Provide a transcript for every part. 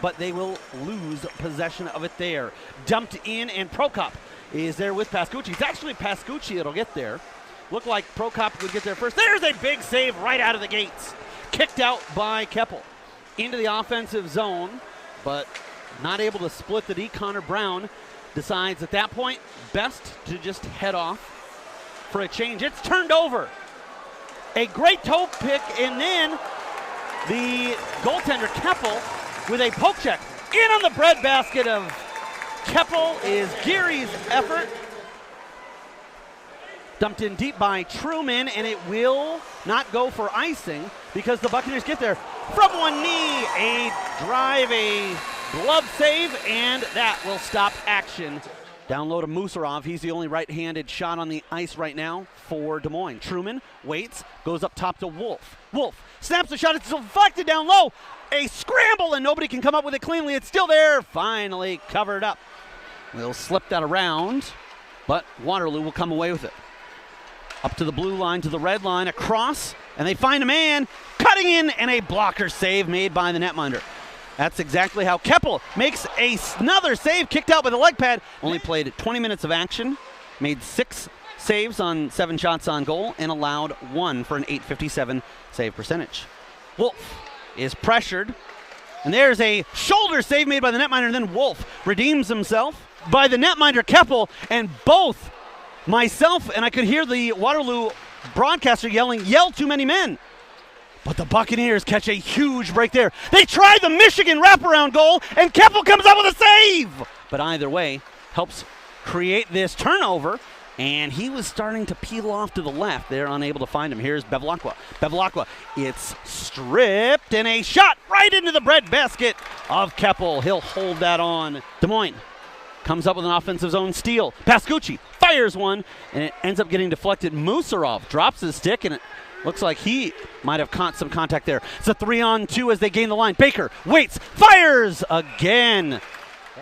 but they will lose possession of it there. Dumped in, and Prokop is there with Pascucci. It's actually Pascucci that'll get there. Looked like Prokop would get there first. There's a big save right out of the gates. Kicked out by Keppel into the offensive zone, but not able to split the D. Connor Brown decides at that point best to just head off for a change. It's turned over. A great toe pick, and then the goaltender Keppel with a poke check in on the breadbasket of Keppel is Geary's effort. Dumped in deep by Truman, and it will not go for icing because the Buccaneers get there from one knee. A drive, a glove save, and that will stop action. Down low to Musarov. He's the only right-handed shot on the ice right now for Des Moines. Truman waits, goes up top to Wolf. Wolf snaps the shot. It's deflected down low. A scramble, and nobody can come up with it cleanly. It's still there. Finally covered up. They'll slip that around, but Waterloo will come away with it. Up to the blue line, to the red line, across, and they find a man cutting in, and a blocker save made by the netminder. That's exactly how Keppel makes another save, kicked out by the leg pad. Only played 20 minutes of action, made 6 saves on 7 shots on goal, and allowed 1 for an .857 save percentage. Wolf is pressured, and there's a shoulder save made by the netminder, and then Wolf redeems himself by the netminder Keppel, and both myself and I could hear the Waterloo broadcaster yelling, "Yell too many men." But the Buccaneers catch a huge break there. They try the Michigan wraparound goal, and Keppel comes up with a save. But either way, helps create this turnover, and he was starting to peel off to the left. They're unable to find him. Here's Bevilacqua. Bevilacqua, it's stripped, and a shot right into the breadbasket of Keppel. He'll hold that on. Des Moines comes up with an offensive zone steal. Pascucci fires one, and it ends up getting deflected. Musarov drops his stick, and it looks like he might have caught some contact there. It's a 3-on-2 as they gain the line. Baker waits, fires again.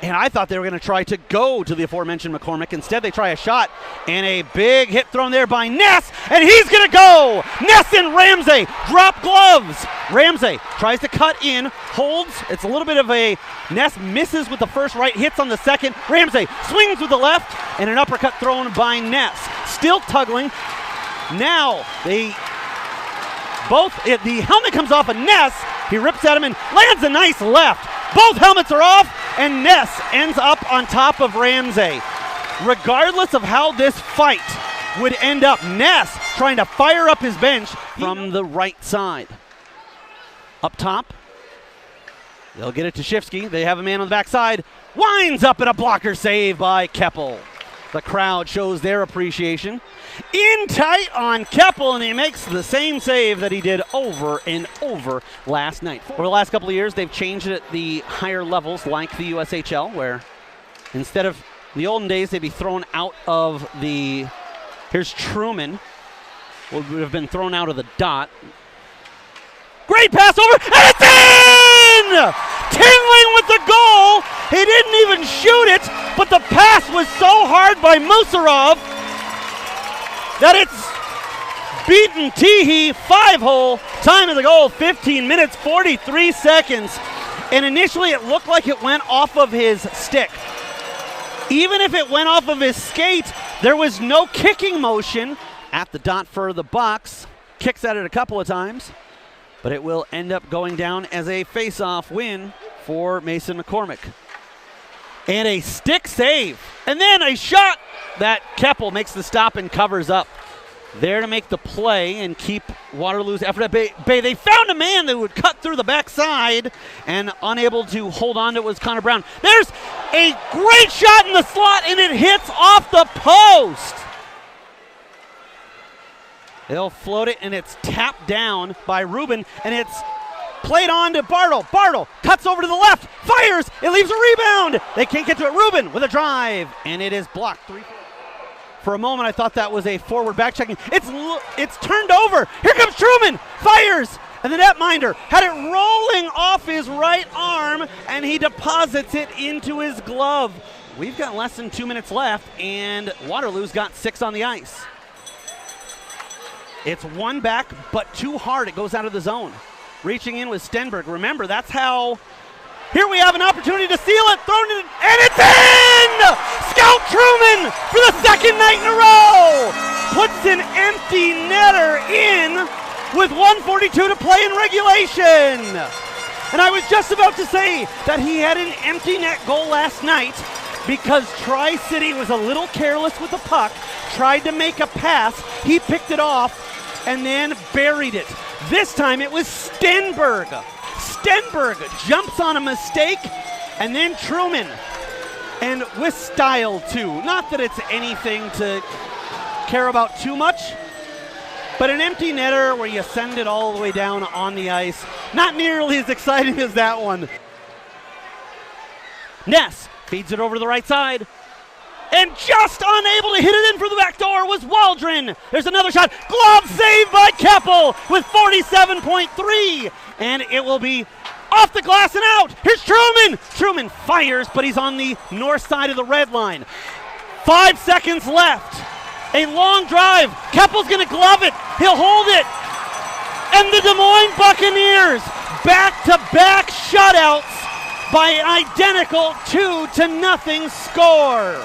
And I thought they were going to try to go to the aforementioned McCormick. Instead, they try a shot, and a big hit thrown there by Ness, and he's going to go. Ness and Ramsey drop gloves. Ramsey tries to cut in, holds. It's a little bit of a Ness misses with the first right, hits on the second. Ramsey swings with the left, and an uppercut thrown by Ness. Still tuggling. Now the helmet comes off of Ness. He rips at him and lands a nice left. Both helmets are off, and Ness ends up on top of Ramsey. Regardless of how this fight would end up, Ness trying to fire up his bench from the right side. Up top, they'll get it to Shifsky. They have a man on the backside. Winds up in a blocker save by Keppel. The crowd shows their appreciation. In tight on Keppel, and he makes the same save that he did over and over last night. Over the last couple of years, they've changed it at the higher levels, like the USHL, where instead of the olden days, they'd be thrown out of the... Here's Truman. Would have been thrown out of the dot. Great pass over, and it's in! Tingling with the goal. He didn't even shoot it, but the pass was so hard by Musarov that it's beaten Teehee 5-hole. Time of the goal, 15 minutes, 43 seconds. And initially it looked like it went off of his stick. Even if it went off of his skate, there was no kicking motion at the dot for the Bucks. Kicks at it a couple of times, but it will end up going down as a face-off win for Mason McCormick. And a stick save. And then a shot that Keppel makes the stop and covers up. There to make the play and keep Waterloo's effort at bay. They found a man that would cut through the backside, and unable to hold on to it was Connor Brown. There's a great shot in the slot, and it hits off the post. They'll float it, and it's tapped down by Rubin, and it's played on to Bartle. Bartle cuts over to the left, fires, it leaves a rebound. They can't get to it. Rubin with a drive, and it is blocked. For a moment, I thought that was a forward back checking. It's turned over. Here comes Truman, fires, and the netminder had it rolling off his right arm, and he deposits it into his glove. We've got less than 2 minutes left, and Waterloo's got 6 on the ice. It's one back, but too hard. It goes out of the zone. Reaching in with Stenberg. Remember, that's how Here we have an opportunity to seal it, thrown in, and it's in! Scout Truman, for the second night in a row, puts an empty netter in with 1:42 to play in regulation. And I was just about to say that he had an empty net goal last night because Tri-City was a little careless with the puck, tried to make a pass, he picked it off, and then buried it. This time it was Stenberg. Stenberg jumps on a mistake, and then Truman. And with style, too. Not that it's anything to care about too much, but an empty netter where you send it all the way down on the ice, not nearly as exciting as that one. Ness feeds it over to the right side, and just unable to hit it in for the back door was Waldron. There's another shot. Glove save by Keppel with 47.3, and it will be off the glass and out. Here's Truman. Truman fires, but he's on the north side of the red line. 5 seconds left. A long drive. Keppel's going to glove it. He'll hold it. And the Des Moines Buccaneers back-to-back shutouts by identical 2-0 score.